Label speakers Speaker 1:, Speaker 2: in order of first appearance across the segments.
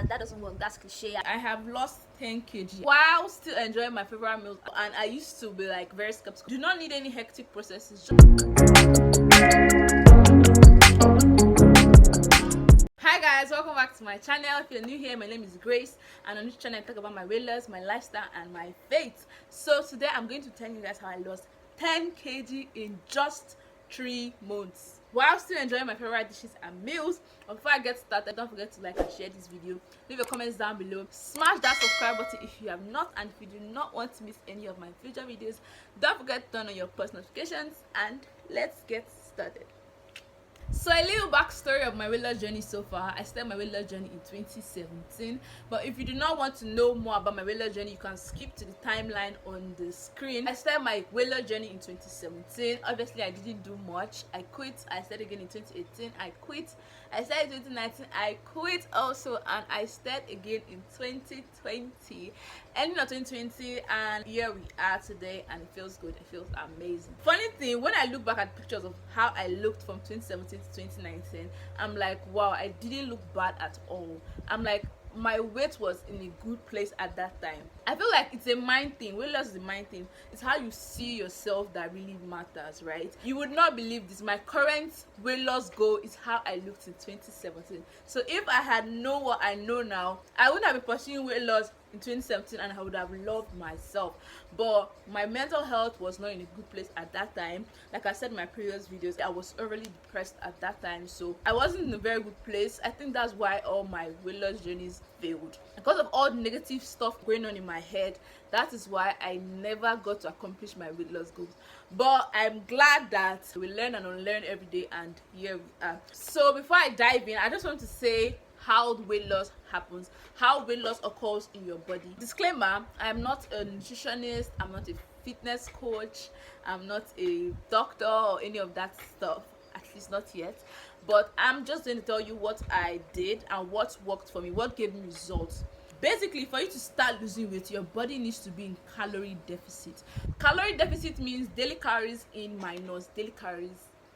Speaker 1: That doesn't work. That's cliche.
Speaker 2: I have lost 10 kg while still enjoying my favorite meals, and I used to be like very skeptical. Do not need any hectic processes. Hi guys, welcome back to my channel. If you're new here, my name is Grace, and on this channel I talk about my weight loss, my lifestyle, and my faith. So today I'm going to tell you guys how I lost 10 kg in just 3 months while still enjoying my favorite dishes and meals. Before I get started, don't forget to like and share this video, leave your comments down below, smash that subscribe button if you have not, and if you do not want to miss any of my future videos, don't forget to turn on your post notifications, and let's get started. So a little backstory of my weight loss journey so far. I started my weight loss journey in 2017, but if you do not want to know more about my weight loss journey, you can skip to the timeline on the screen. I started my weight loss journey in 2017. Obviously I didn't do much. I quit. I started again in 2018. I quit. I started in 2019. I quit also, and I started again in 2020, ending of 2020, and here we are today, and it feels good. It feels amazing. Funny thing, when I look back at pictures of how I looked from 2017 to 2019, I'm like, wow, I didn't look bad at all. I'm like, my weight was in a good place at that time. I feel like it's a mind thing. Weight loss is a mind thing. It's how you see yourself that really matters, right? You would not believe this. My current weight loss goal is how I looked in 2017. So if I had known what I know now, I wouldn't have been pursuing weight loss in 2017, and I would have loved myself. But my mental health was not in a good place at that time. Like I said in my previous videos, I was overly depressed at that time, so I wasn't in a very good place. I think that's why all my weight loss journeys failed, because of all the negative stuff going on in my head. That is why I never got to accomplish my weight loss goals. But I'm glad that we learn and unlearn every day, and here we are. So before I dive in, I just want to say how weight loss happens, how weight loss occurs in your body. Disclaimer, I am not a nutritionist, I'm not a fitness coach, I'm not a doctor or any of that stuff, at least not yet. But I'm just going to tell you what I did and what worked for me, what gave me results. Basically, for you to start losing weight, your body needs to be in calorie deficit. Calorie deficit means daily calories in minus daily calories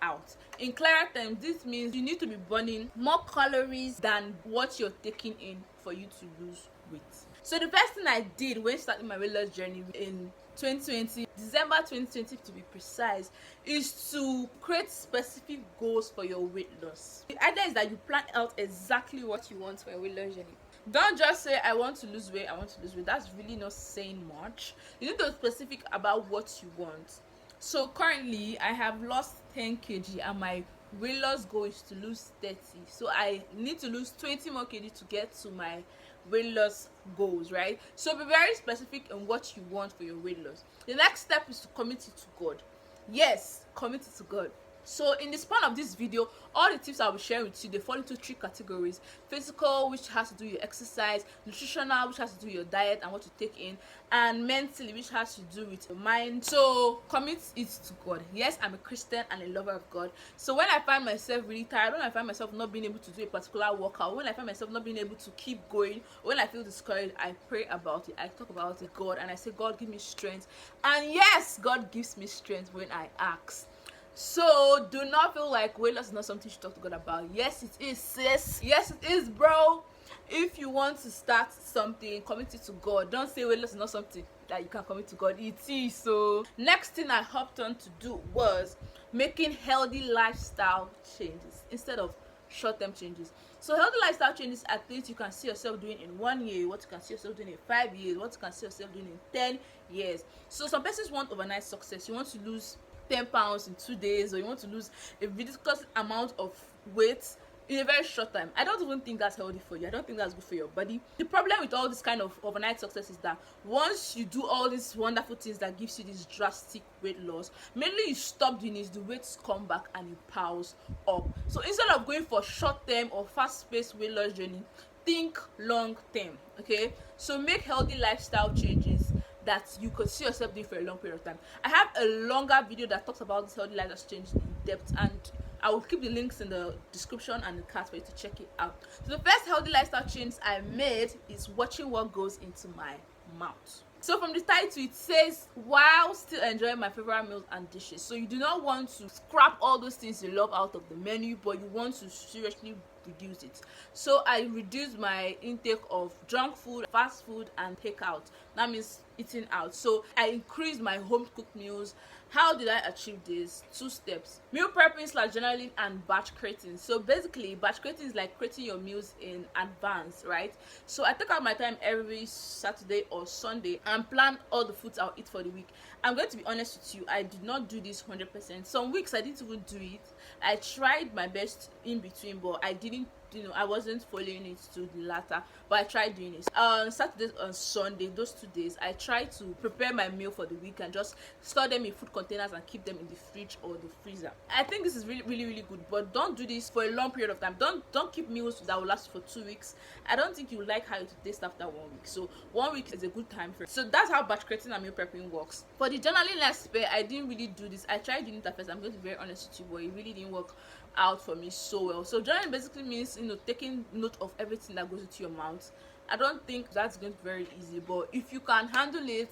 Speaker 2: out. In clearer terms, this means you need to be burning more calories than what you're taking in for you to lose weight. So the first thing I did when starting my weight loss journey in 2020, December 2020 to be precise, is to create specific goals for your weight loss. The idea is that you plan out exactly what you want for your weight loss journey. Don't just say I want to lose weight, I want to lose weight. That's really not saying much. You need to be specific about what you want. So currently I have lost 10 kg and my weight loss goal is to lose 30. So I need to lose 20 more kg to get to my weight loss goals, right? So be very specific in what you want for your weight loss. The next step is to commit it to God. Yes, commit it to God. So in the span of this video, all the tips I'll be sharing with you, they fall into 3 categories: physical, which has to do with your exercise; nutritional, which has to do with your diet and what to take in; and mentally, which has to do with your mind. So commit it to God. Yes, I'm a Christian and a lover of God. So when I find myself really tired, when I find myself not being able to do a particular workout, when I find myself not being able to keep going, when I feel discouraged, I pray about it, I talk about it, God, and I say, God, give me strength. And yes, God gives me strength when I ask. So do not feel like weight loss is not something you should talk to God about. Yes, it is, sis. Yes, it is, bro. If you want to start something, commit it to God. Don't say weight loss is not something that you can commit to God. It is. So next thing I hopped on to do was making healthy lifestyle changes instead of short-term changes. So healthy lifestyle changes are things you can see yourself doing in 1 year, what you can see yourself doing in 5 years, what you can see yourself doing in 10 years. So some persons want overnight success. You want to lose 10 pounds in 2 days, or you want to lose a ridiculous amount of weight in a very short time. I don't even think that's healthy for you. I don't think that's good for your body. The problem with all this kind of overnight success is that once you do all these wonderful things that gives you this drastic weight loss, mainly you stop doing it, the weights come back and it piles up. So instead of going for short-term or fast-paced weight loss journey, think long-term. Okay, so make healthy lifestyle changes that you could see yourself doing for a long period of time. I have a longer video that talks about this healthy lifestyle change in depth, and I will keep the links in the description and the card for you to check it out. So the first healthy lifestyle change I made is watching what goes into my mouth. So from the title, it says while still enjoying my favorite meals and dishes. So you do not want to scrap all those things you love out of the menu, but you want to seriously reduce it. So I reduced my intake of junk food, fast food, and takeout. That means eating out. So I increased my home cooked meals. How did I achieve this? 2 steps: meal prepping / journaling and batch creating. So basically, batch creating is like creating your meals in advance, right? So I take out my time every Saturday or Sunday and plan all the foods I'll eat for the week. I'm going to be honest with you, I did not do this 100%. Some weeks I didn't even do it. I tried my best in between, but I didn't, I wasn't following it to the latter, but I tried doing it. On Saturdays and Sunday, those 2 days, I try to prepare my meal for the week and just store them in food containers and keep them in the fridge or the freezer. I think this is really good, but don't do this for a long period of time. Don't keep meals that will last for 2 weeks. I don't think you like how it tastes after 1 week. So 1 week is a good time frame. So that's how batch creating and meal prepping works. For the journaling aspect, I didn't really do this. I tried doing it at first. I'm going to be very honest with you, but it really didn't work out for me so well. So journaling basically means taking note of everything that goes into your mouth. I don't think that's going to be very easy, but if you can handle it,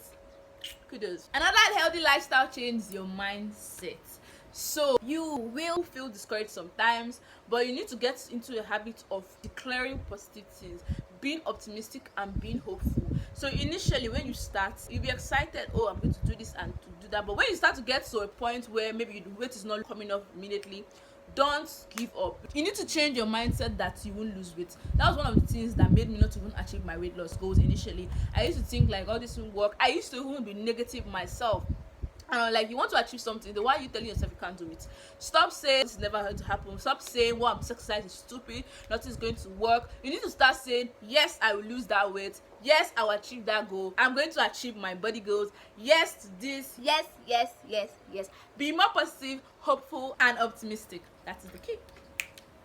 Speaker 2: kudos. Another healthy lifestyle change is your mindset. So you will feel discouraged sometimes, but you need to get into a habit of declaring positive things, being optimistic and being hopeful. So initially when you start, you'll be excited, oh, I'm going to do this and to do that, but when you start to get to a point where maybe the weight is not coming up immediately, don't give up. You need to change your mindset that you won't lose weight. That was one of the things that made me not even achieve my weight loss goals initially. I used to think like, oh, this will work. I used to even be negative myself. Like, you want to achieve something, then why are you telling yourself you can't do it? Stop saying it's never going to happen. Stop saying, well, this exercise is stupid, nothing's going to work. You need to start saying, yes, I will lose that weight. Yes, I will achieve that goal. I'm going to achieve my body goals. Yes to this. Yes. Be more positive, hopeful, and optimistic. That is the key.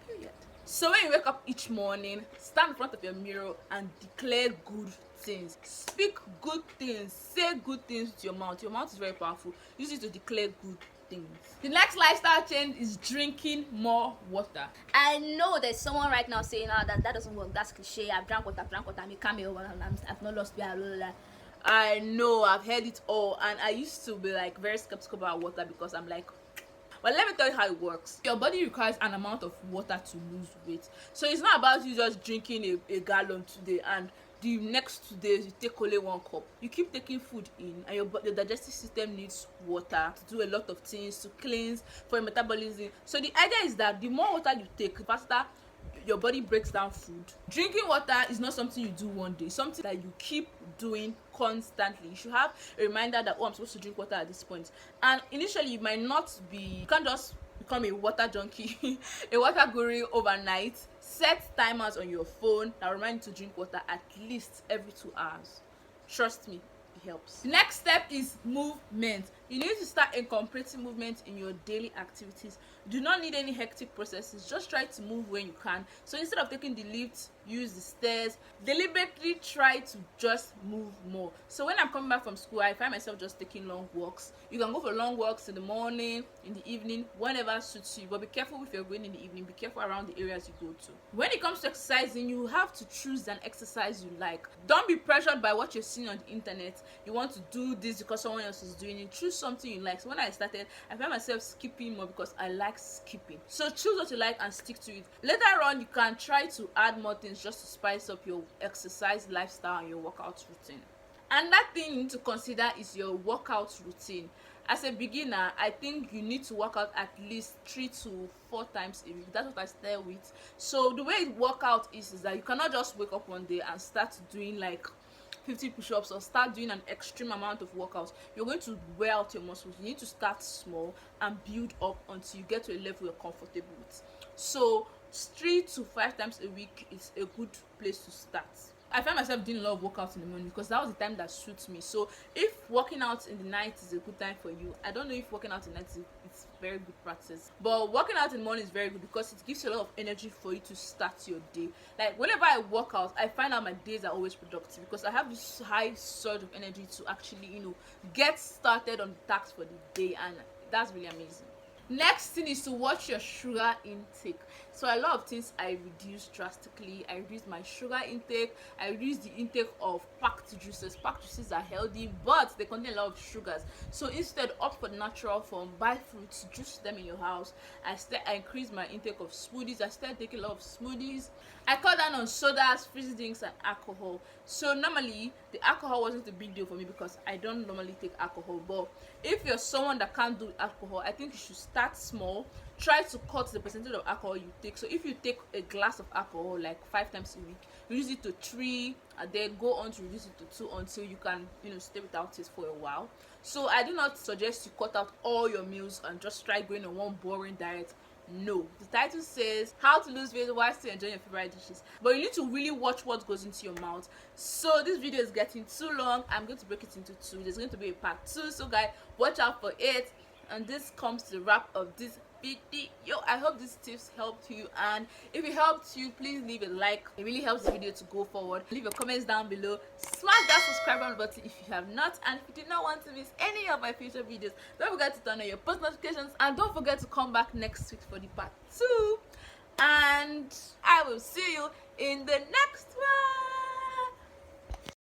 Speaker 2: Period. So when you wake up each morning, stand in front of your mirror and declare good things. Speak good things. Say good things with your mouth. Your mouth is very powerful. Use it to declare good things. The next lifestyle change is drinking more water.
Speaker 1: I know there's someone right now saying, oh, that doesn't work, that's cliche, I've drank water, I'm a camel, I've not lost weight, blah, blah, blah.
Speaker 2: I know, I've heard it all, and I used to be like very skeptical about water because I'm like, but let me tell you how it works. Your body requires an amount of water to lose weight. So it's not about you just drinking a gallon today and the next 2 days you take only 1 cup. You keep taking food in, and your digestive system needs water to do a lot of things, to cleanse, for your metabolism. So the idea is that the more water you take, the faster your body breaks down food. Drinking water is not something you do one day, something that you keep doing constantly. You should have a reminder that, oh, I'm supposed to drink water at this point. And initially you might not be, you can't just become a water junkie, a water guru overnight. Set timers on your phone that remind you to drink water at least every 2 hours. Trust me, it helps. The next step is movement. You need to start incorporating movement in your daily activities. You do not need any hectic processes. Just try to move when you can. So instead of taking the lift, use the stairs. Deliberately try to just move more. So when I'm coming back from school, I find myself just taking long walks. You can go for long walks in the morning, in the evening, whenever suits you. But be careful if you're going in the evening. Be careful around the areas you go to. When it comes to exercising, you have to choose an exercise you like. Don't be pressured by what you're seeing on the internet. You want to do this because someone else is doing it. Choose something you like. So when I started, I found myself skipping more because I like skipping. So choose what you like and stick to it. Later on, you can try to add more things just to spice up your exercise lifestyle and your workout routine. Another thing you need to consider is your workout routine. As a beginner, I think you need to work out at least 3 to 4 times a week. That's what I start with. So the way workout is that you cannot just wake up one day and start doing like 50 push-ups or start doing an extreme amount of workouts. You're going to wear out your muscles. You need to start small and build up until you get to a level you're comfortable with. So 3 to 5 times a week is a good place to start. I find myself doing a lot of workouts in the morning because that was the time that suits me. So if working out in the night is a good time for you, I don't know if working out in the night is very good practice, but working out in the morning is very good because it gives you a lot of energy for you to start your day. Like whenever I work out, I find out my days are always productive because I have this high surge of energy to actually get started on the tasks for the day, and that's really amazing. Next thing is to watch your sugar intake. So a lot of things I reduced drastically. I reduced my sugar intake. I reduced the intake of packed juices. Packed juices are healthy, but they contain a lot of sugars. So instead, opt for the natural form. Buy fruits, juice them in your house. I increased my intake of smoothies. I started taking a lot of smoothies. I cut down on sodas, fizzy drinks, and alcohol. So normally the alcohol wasn't a big deal for me because I don't normally take alcohol. But if you're someone that can't do alcohol, I think you should start small. Try to cut the percentage of alcohol you take. So if you take a glass of alcohol like 5 times a week, reduce it to 3, and then go on to reduce it to 2 until you can, stay without it for a while. So I do not suggest you cut out all your meals and just try going on one boring diet. No, the title says how to lose weight while still enjoying your favorite dishes, but you need to really watch what goes into your mouth. So this video is getting too long. I'm going to break it into 2. There's going to be a part 2, so guys, watch out for it. And this comes to the wrap of this video. I hope these tips helped you, and if it helped you, please leave a like. It really helps the video to go forward. Leave your comments down below. Smash that subscribe button if you have not, and if you do not want to miss any of my future videos, don't forget to turn on your post notifications, and don't forget to come back next week for the part 2, and I will see you in the next one.